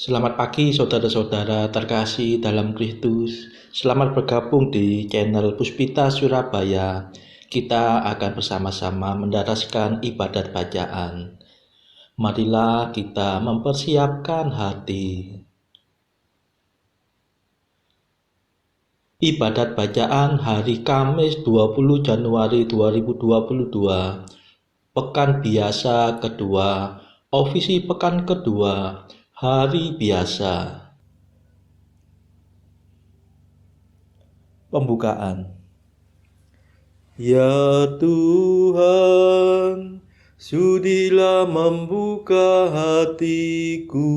Selamat pagi saudara-saudara terkasih dalam Kristus. Selamat bergabung di channel Puspita Surabaya. Kita akan bersama-sama mendaraskan ibadat bacaan. Marilah kita mempersiapkan hati. Ibadat bacaan hari Kamis 20 Januari 2022. Pekan biasa kedua, ofisi pekan kedua, hari biasa. Pembukaan. Ya Tuhan, sudilah membuka hatiku,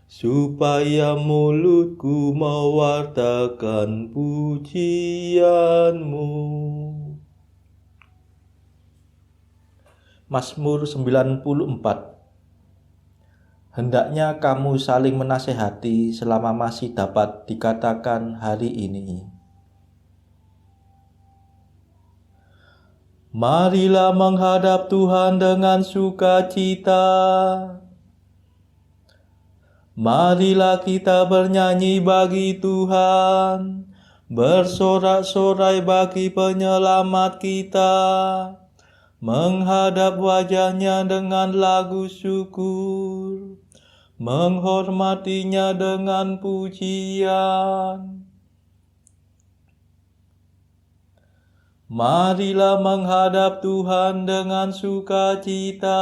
supaya mulutku mewartakan pujian-Mu. Mazmur 94. Hendaknya kamu saling menasehati selama masih dapat dikatakan hari ini. Marilah menghadap Tuhan dengan sukacita. Marilah kita bernyanyi bagi Tuhan, bersorak-sorai bagi penyelamat kita, menghadap wajahnya dengan lagu syukur, menghormatinya dengan pujian. Marilah menghadap Tuhan dengan sukacita.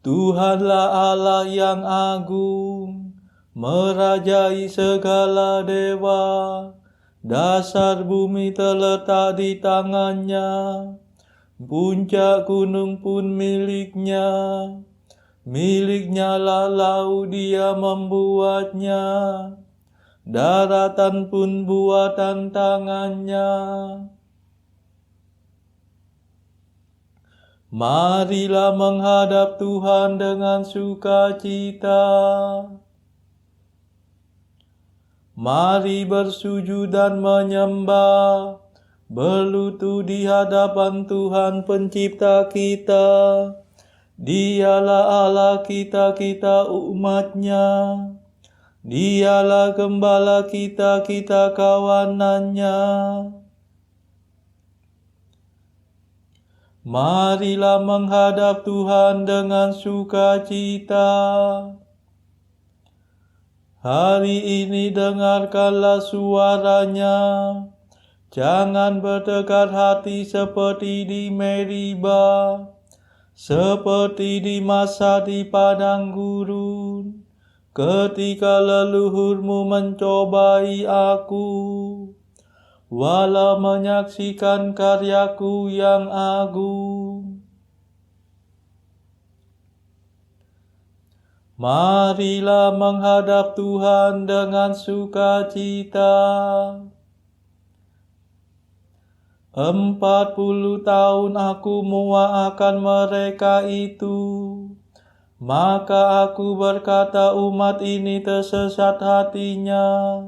Tuhanlah Allah yang agung, merajai segala dewa. Dasar bumi terletak di tangannya, puncak gunung pun miliknya. Miliknya lah laut, dia membuatnya, daratan pun buatan tangannya. Marilah menghadap Tuhan dengan sukacita. Mari bersujud dan menyembah, berlutut di hadapan Tuhan pencipta kita. Dialah Allah kita, kita umat-Nya. Dialah gembala kita, kita kawanannya. Marilah menghadap Tuhan dengan sukacita. Hari ini dengarkanlah suaranya. Jangan bertekad hati seperti di Meriba, seperti di masa di padang gurun, ketika leluhurmu mencobai aku, walau menyaksikan karyaku yang agung. Marilah menghadap Tuhan dengan sukacita. 40 tahun aku muakkan mereka itu. Maka aku berkata, umat ini tersesat hatinya.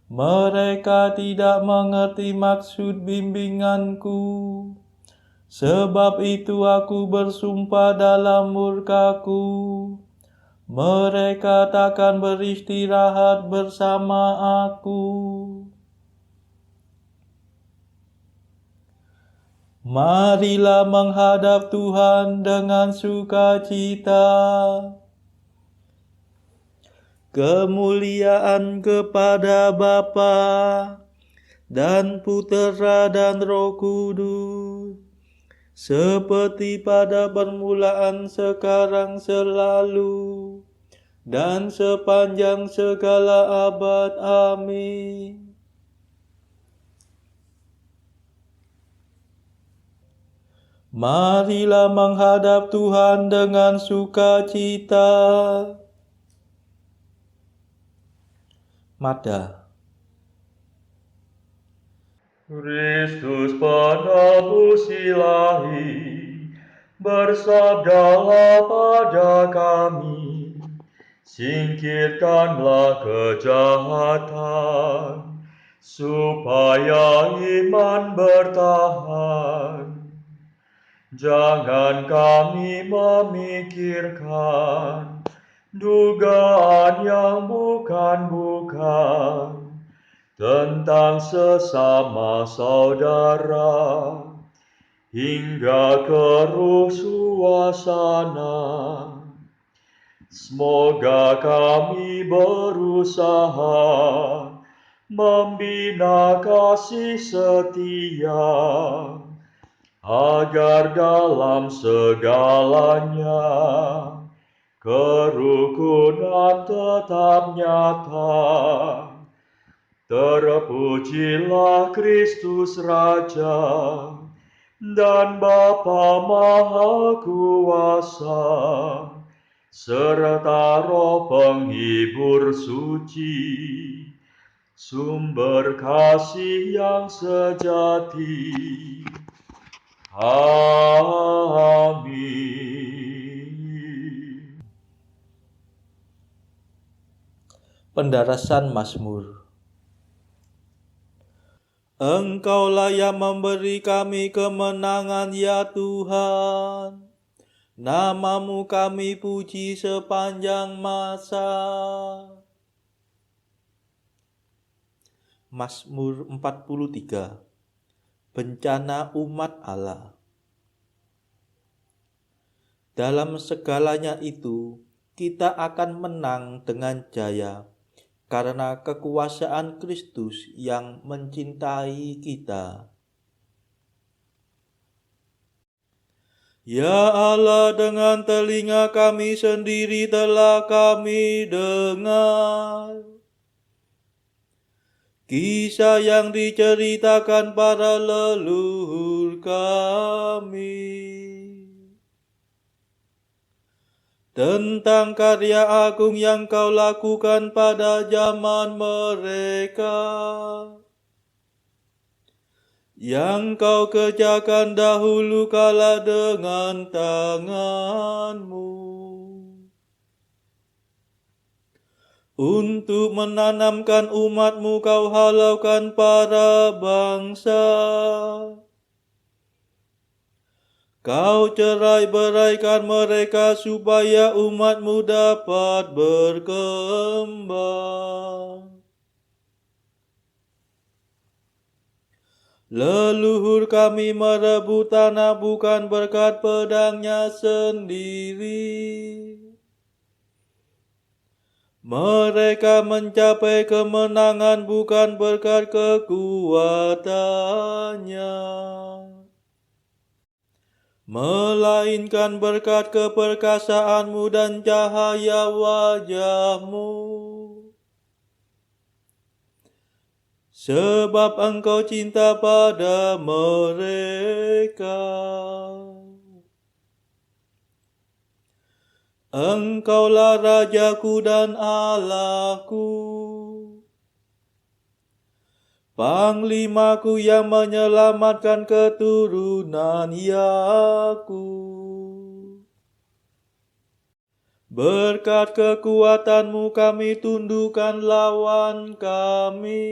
Mereka tidak mengerti maksud bimbinganku. Sebab itu aku bersumpah dalam murkaku, mereka takkan beristirahat bersama aku. Marilah menghadap Tuhan dengan sukacita. Kemuliaan kepada Bapa dan Putera dan Roh Kudus, seperti pada permulaan, sekarang, selalu, dan sepanjang segala abad. Amin. Marilah menghadap Tuhan dengan sukacita. Mada. Kristus penebus ilahi, bersabdalah pada kami, singkirkanlah kejahatan, supaya iman bertahan. Jangan kami memikirkan dugaan yang bukan-bukan tentang sesama saudara, hingga keruh suasana. Semoga kami berusaha membina kasih setia, agar dalam segalanya kerukunan tetap nyata. Terpujilah Kristus Raja dan Bapa Maha Kuasa, serta Roh Penghibur suci, sumber kasih yang sejati. Amin. Pendarasan Mazmur. Engkaulah yang memberi kami kemenangan, ya Tuhan. Namamu kami puji sepanjang masa. Mazmur 43. Bencana umat Allah. Dalam segalanya itu, kita akan menang dengan jaya, karena kekuasaan Kristus yang mencintai kita. Ya Allah, dengan telinga kami sendiri telah kami dengar kisah yang diceritakan para leluhur kami tentang karya agung yang Kau lakukan pada zaman mereka, yang Kau kerjakan dahulu kala dengan tangan-Mu, untuk menanamkan umat-Mu Kau halaukan para bangsa. Kau cerai-beraikan mereka supaya umat-Mu dapat berkembang. Leluhur kami merebut tanah bukan berkat pedangnya sendiri. Mereka mencapai kemenangan bukan berkat kekuatannya, melainkan berkat keperkasaan-Mu dan cahaya wajah-Mu. Sebab Engkau cinta pada mereka. Engkaulah Rajaku dan Allahku, Panglimaku yang menyelamatkan keturunan Yakub. Berkat kekuatan-Mu kami tundukkan lawan kami.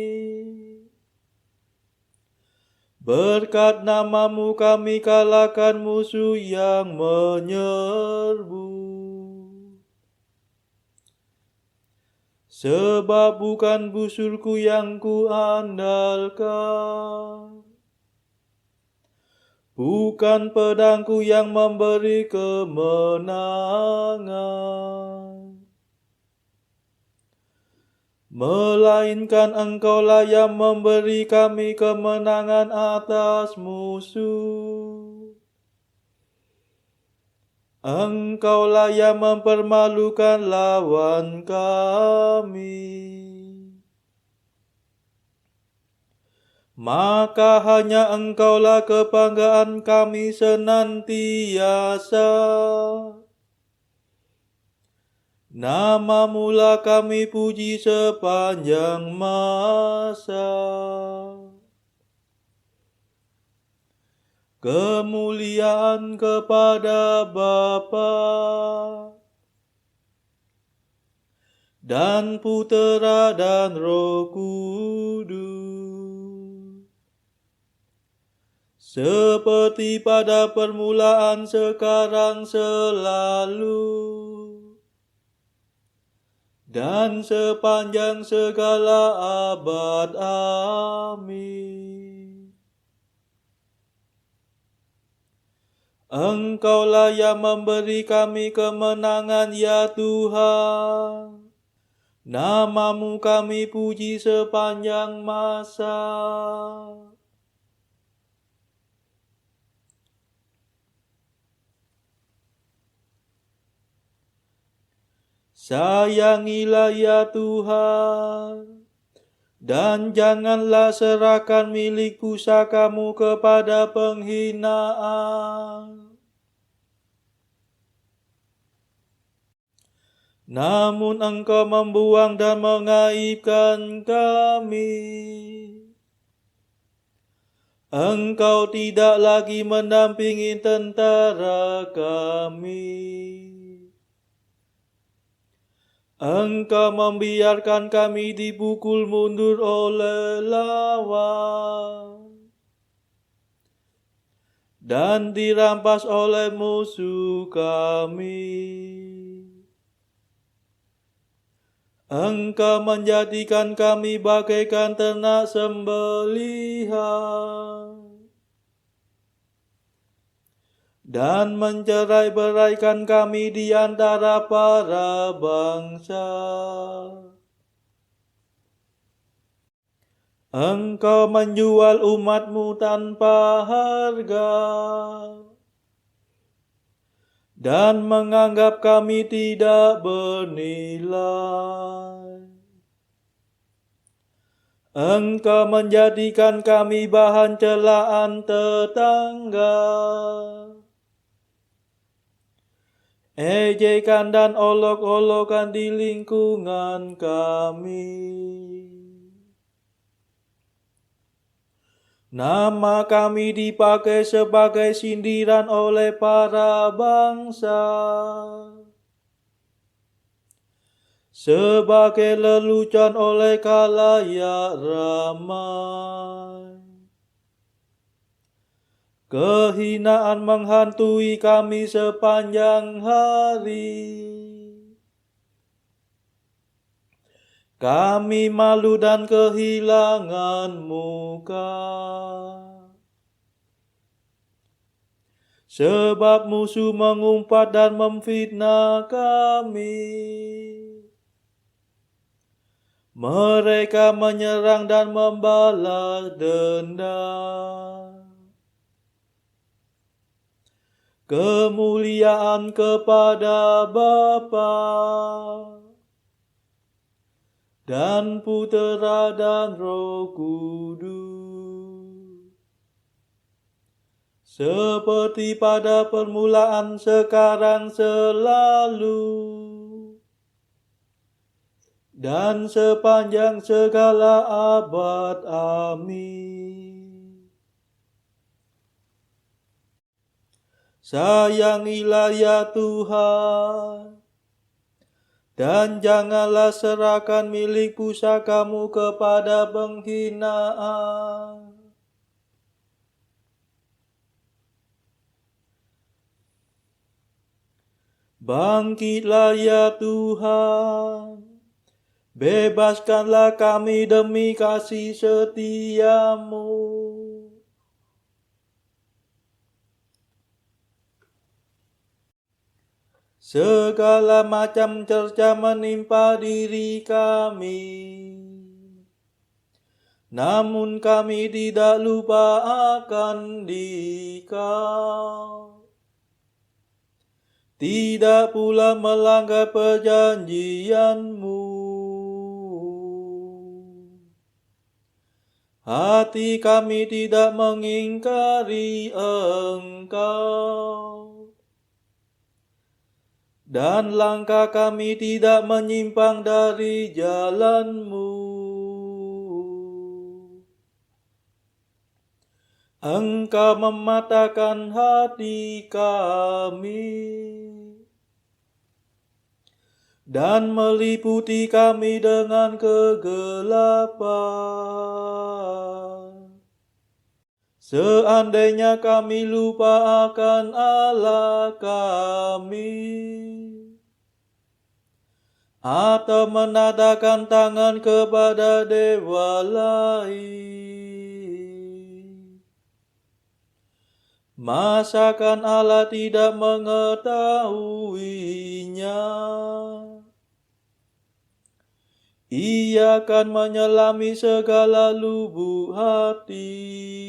Berkat nama-Mu kami kalahkan musuh yang menyerbu. Sebab bukan busurku yang kuandalkan, bukan pedangku yang memberi kemenangan, melainkan Engkaulah yang memberi kami kemenangan atas musuh. Engkaulah yang mempermalukan lawan kami. Maka hanya Engkaulah kebanggaan kami senantiasa. Nama-Mu-lah kami puji sepanjang masa. Kemuliaan kepada Bapa dan Putera dan Roh Kudus, seperti pada permulaan, sekarang, selalu, dan sepanjang segala abad. Amin. Engkaulah yang memberi kami kemenangan, ya Tuhan. Namamu kami puji sepanjang masa. Sayangilah ya Tuhan, dan janganlah serahkan milik pusakamu kepada penghinaan. Namun Engkau membuang dan mengaibkan kami. Engkau tidak lagi mendampingi tentara kami. Engkau membiarkan kami dipukul mundur oleh lawan dan dirampas oleh musuh kami. Engkau menjadikan kami bagaikan ternak sembelihan dan mencerai-beraikan kami di antara para bangsa. Engkau menjual umat-Mu tanpa harga dan menganggap kami tidak bernilai. Engkau menjadikan kami bahan celaan tetangga, ejekan dan olok-olokan di lingkungan kami. Nama kami dipakai sebagai sindiran oleh para bangsa, sebagai lelucon oleh khalayak ramai. Kehinaan menghantui kami sepanjang hari. Kami malu dan kehilangan muka, sebab musuh mengumpat dan memfitnah kami. Mereka menyerang dan membalas dendam. Kemuliaan kepada Bapa dan Putera dan Roh Kudus, seperti pada permulaan, sekarang, selalu, dan sepanjang segala abad. Amin. Sayangilah ya Tuhan, dan janganlah serahkan milik pusakamu kepada penghinaan. Bangkitlah ya Tuhan, bebaskanlah kami demi kasih setia-Mu. Segala macam cerca menimpa diri kami, namun kami tidak lupa akan Dikau. Tidak pula melanggar perjanjian-Mu. Hati kami tidak mengingkari Engkau, dan langkah kami tidak menyimpang dari jalan-Mu. Engkau mematahkan hati kami dan meliputi kami dengan kegelapan, Seandainya kami lupa akan Allah kami, atau menadahkan tangan kepada dewa lain, masakan Allah tidak mengetahuinya? Ia akan menyelami segala lubuk hati.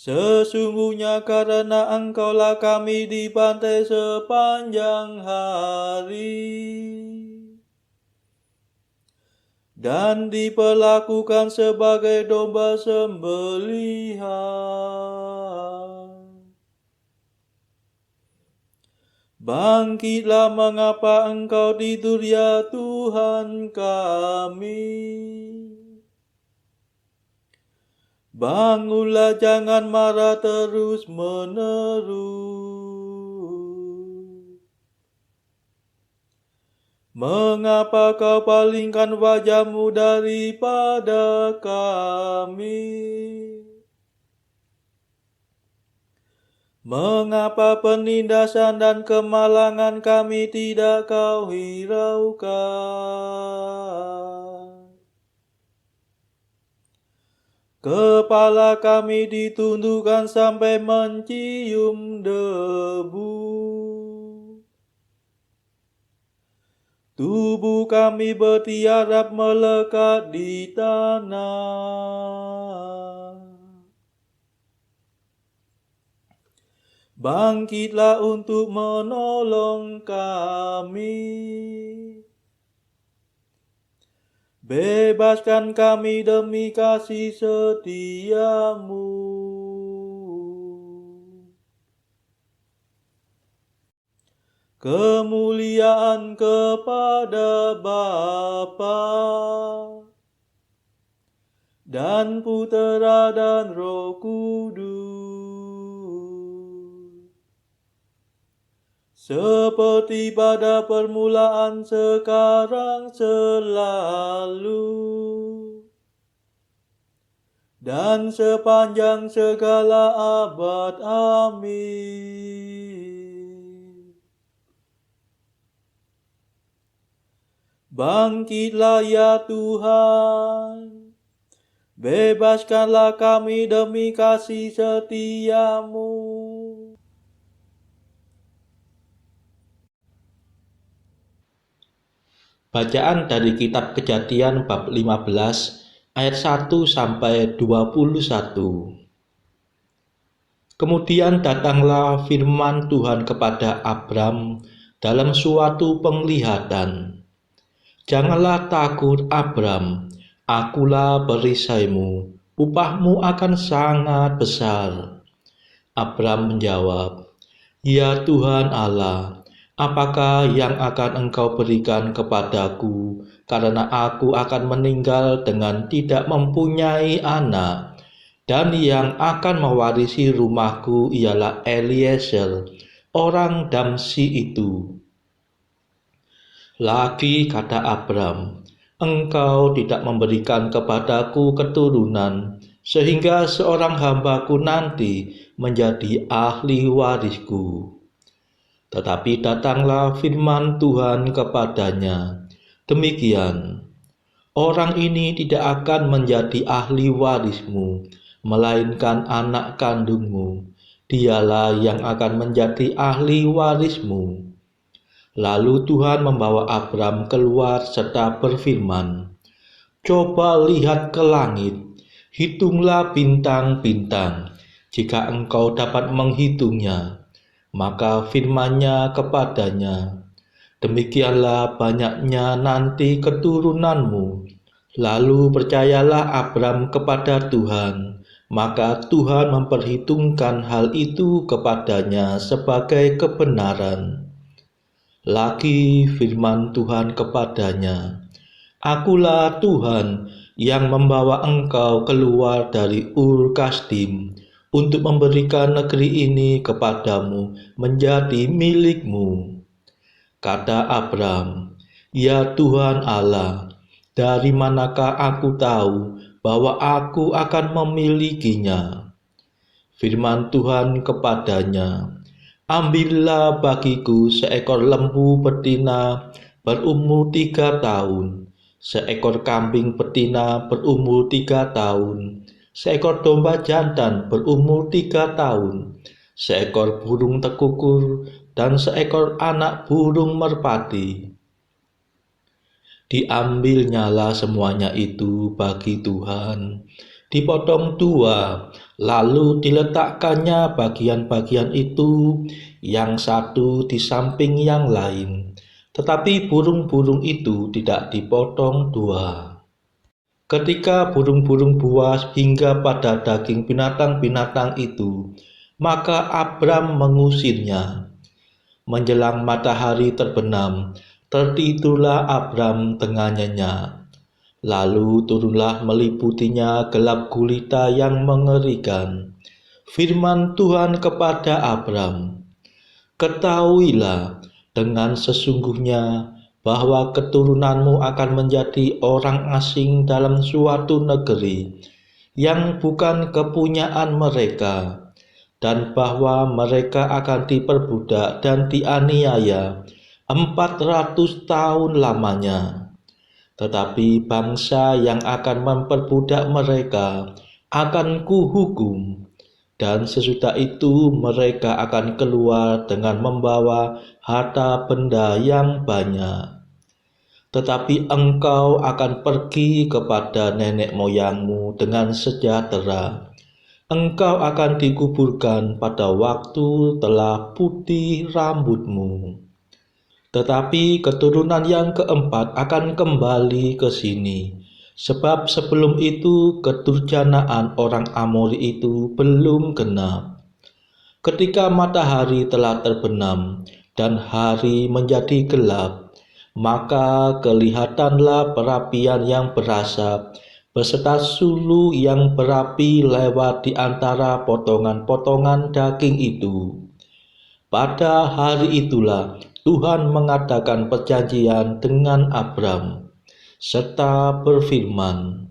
Sesungguhnya karena Engkaulah kami dibantai sepanjang hari, dan diperlakukan sebagai domba sembelihan. Bangkitlah, mengapa Engkau tidur ya Tuhan kami? Bangunlah, jangan marah terus menerus. Mengapa Kau palingkan wajah-Mu daripada kami? Mengapa penindasan dan kemalangan kami tidak Kau hiraukan? Kepala kami ditundukkan sampai mencium debu. Tubuh kami bertiarap melekat di tanah. Bangkitlah untuk menolong kami. Bebaskan kami demi kasih setia-Mu. Kemuliaan kepada Bapa dan Putera dan Roh Kudus, seperti pada permulaan, sekarang, selalu, dan sepanjang segala abad. Amin. Bangkitlah ya Tuhan, bebaskanlah kami demi kasih setia-Mu. Bacaan dari kitab Kejadian bab 15 ayat 1 sampai 21. Kemudian datanglah firman Tuhan kepada Abram dalam suatu penglihatan. Janganlah takut, Abram, akulah perisaimu, upahmu akan sangat besar. Abram menjawab, ya Tuhan Allah, apakah yang akan Engkau berikan kepadaku, karena aku akan meninggal dengan tidak mempunyai anak, dan yang akan mewarisi rumahku ialah Eliezer, orang Damsi itu. Lagi kata Abram, Engkau tidak memberikan kepadaku keturunan, sehingga seorang hambaku nanti menjadi ahli warisku. Tetapi datanglah firman Tuhan kepadanya, demikian, orang ini tidak akan menjadi ahli warismu, melainkan anak kandungmu, dialah yang akan menjadi ahli warismu. Lalu Tuhan membawa Abram keluar serta berfirman, coba lihat ke langit, hitunglah bintang-bintang, jika engkau dapat menghitungnya. Maka firman-Nya kepadanya, demikianlah banyaknya nanti keturunanmu. Lalu percayalah Abram kepada Tuhan, maka Tuhan memperhitungkan hal itu kepadanya sebagai kebenaran. Lagi firman Tuhan kepadanya, akulah Tuhan yang membawa engkau keluar dari Ur Kasdim untuk memberikan negeri ini kepadamu menjadi milikmu. Kata Abram, ya Tuhan Allah, Dari manakah aku tahu bahwa aku akan memilikinya? Firman Tuhan kepadanya, ambillah bagiku seekor lembu betina berumur 3 tahun, seekor kambing betina berumur 3 tahun, seekor domba jantan berumur 3 tahun, seekor burung tekukur, dan seekor anak burung merpati. Diambilnyalah semuanya itu bagi Tuhan, dipotong dua, lalu diletakkannya bagian-bagian itu, yang satu di samping yang lain. Tetapi burung-burung itu tidak dipotong dua. Ketika burung-burung buas hingga pada daging binatang-binatang itu, maka Abram mengusirnya. Menjelang matahari terbenam, tertidurlah Abram tengah nyenyak. Lalu turunlah meliputinya gelap gulita yang mengerikan. Firman Tuhan kepada Abram, ketahuilah dengan sesungguhnya bahwa keturunanmu akan menjadi orang asing dalam suatu negeri yang bukan kepunyaan mereka, dan bahwa mereka akan diperbudak dan dianiaya 400 tahun lamanya. Tetapi bangsa yang akan memperbudak mereka akan kuhukum, dan sesudah itu mereka akan keluar dengan membawa harta benda yang banyak. Tetapi engkau akan pergi kepada nenek moyangmu dengan sejahtera. Engkau akan dikuburkan pada waktu telah putih rambutmu. Tetapi keturunan yang keempat akan kembali ke sini, sebab sebelum itu kedurjanaan orang Amori itu belum genap. Ketika matahari telah terbenam dan hari menjadi gelap, maka kelihatanlah perapian yang berasap beserta sulu yang berapi lewat di antara potongan-potongan daging itu. Pada hari itulah Tuhan mengadakan perjanjian dengan Abram, serta berfirman,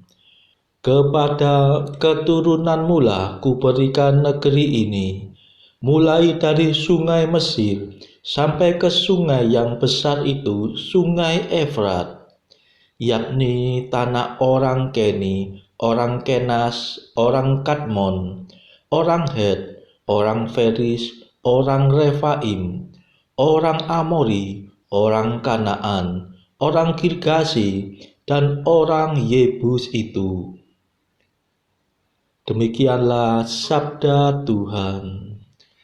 kepada keturunanmu lah kuberikan negeri ini, mulai dari sungai Mesir sampai ke sungai yang besar itu, sungai Efrat, yakni tanah orang Keni, orang Kenas, orang Kadmon, orang Het, orang Feris, orang Refaim, orang Amori, orang Kanaan, orang Girgasi, dan orang Yebus itu. Demikianlah sabda Tuhan.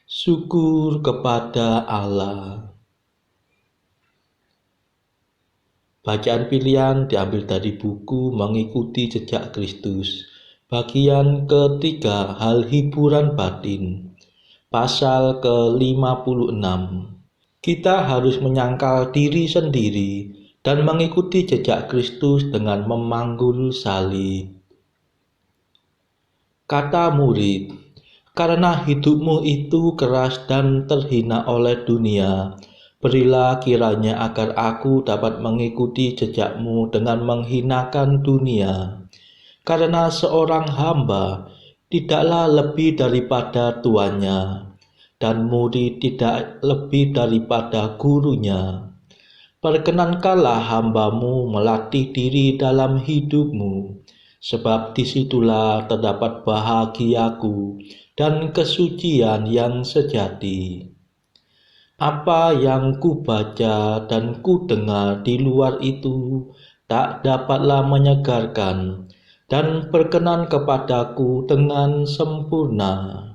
Syukur kepada Allah. Bacaan pilihan diambil dari buku Mengikuti Jejak Kristus, bagian ketiga, hal hiburan batin, pasal ke-56. Kita harus menyangkal diri sendiri dan mengikuti jejak Kristus dengan memanggul salib. Kata murid, karena hidupmu itu keras dan terhina oleh dunia, berilah kiranya agar aku dapat mengikuti jejakmu dengan menghinakan dunia. Karena seorang hamba tidaklah lebih daripada tuannya, dan murid tidak lebih daripada gurunya. Perkenankanlah hambamu melatih diri dalam hidupmu, sebab disitulah terdapat bahagiaku dan kesucian yang sejati. Apa yang kubaca dan kudengar di luar itu tak dapatlah menyegarkan dan berkenan kepadaku dengan sempurna.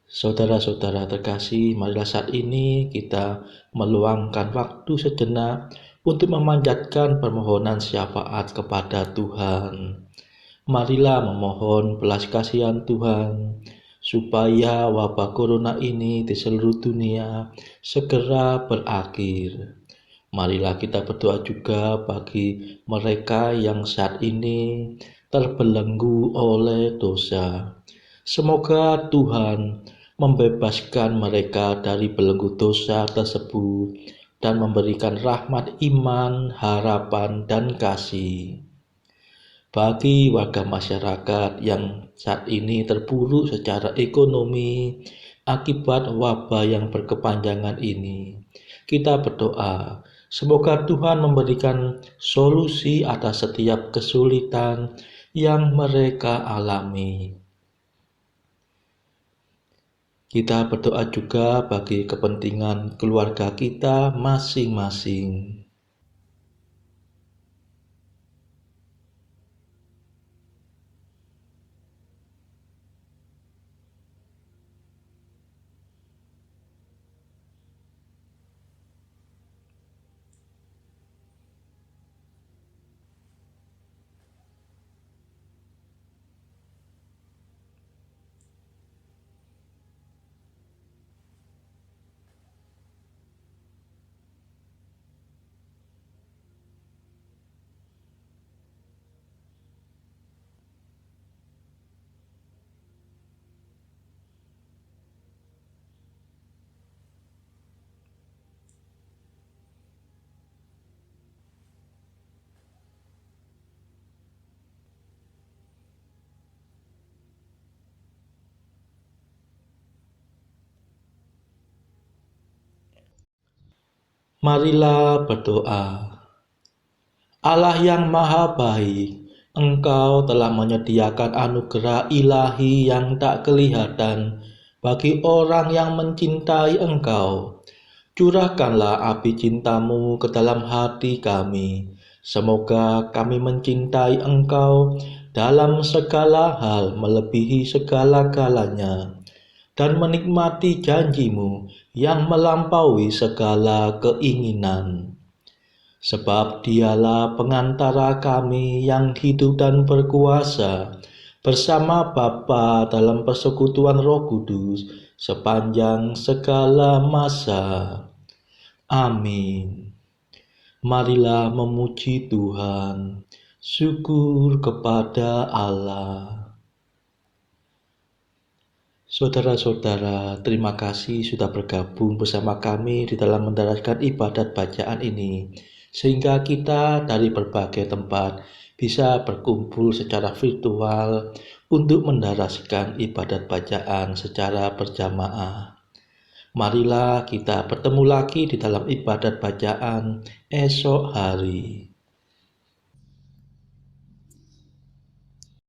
Saudara-saudara terkasih, marilah saat ini kita meluangkan waktu sejenak untuk memanjatkan permohonan syafaat kepada Tuhan. Marilah memohon belas kasihan Tuhan, supaya wabah corona ini di seluruh dunia segera berakhir. Marilah kita berdoa juga bagi mereka yang saat ini terbelenggu oleh dosa. Semoga Tuhan membebaskan mereka dari belenggu dosa tersebut dan memberikan rahmat iman, harapan, dan kasih. Bagi warga masyarakat yang saat ini terpuruk secara ekonomi akibat wabah yang berkepanjangan ini, kita berdoa semoga Tuhan memberikan solusi atas setiap kesulitan yang mereka alami. Kita berdoa juga bagi kepentingan keluarga kita masing-masing. Marilah berdoa. Allah yang maha baik, Engkau telah menyediakan anugerah ilahi yang tak kelihatan bagi orang yang mencintai Engkau. Curahkanlah api cinta-Mu ke dalam hati kami. Semoga kami mencintai Engkau dalam segala hal melebihi segala-galanya dan menikmati janji-Mu yang melampaui segala keinginan. Sebab Dialah pengantara kami yang hidup dan berkuasa bersama Bapa dalam persekutuan Roh Kudus sepanjang segala masa. Amin. Marilah memuji Tuhan. Syukur kepada Allah. Saudara-saudara, terima kasih sudah bergabung bersama kami di dalam mendaraskan ibadat bacaan ini, sehingga kita dari berbagai tempat bisa berkumpul secara virtual untuk mendaraskan ibadat bacaan secara berjamaah. Marilah kita bertemu lagi di dalam ibadat bacaan esok hari.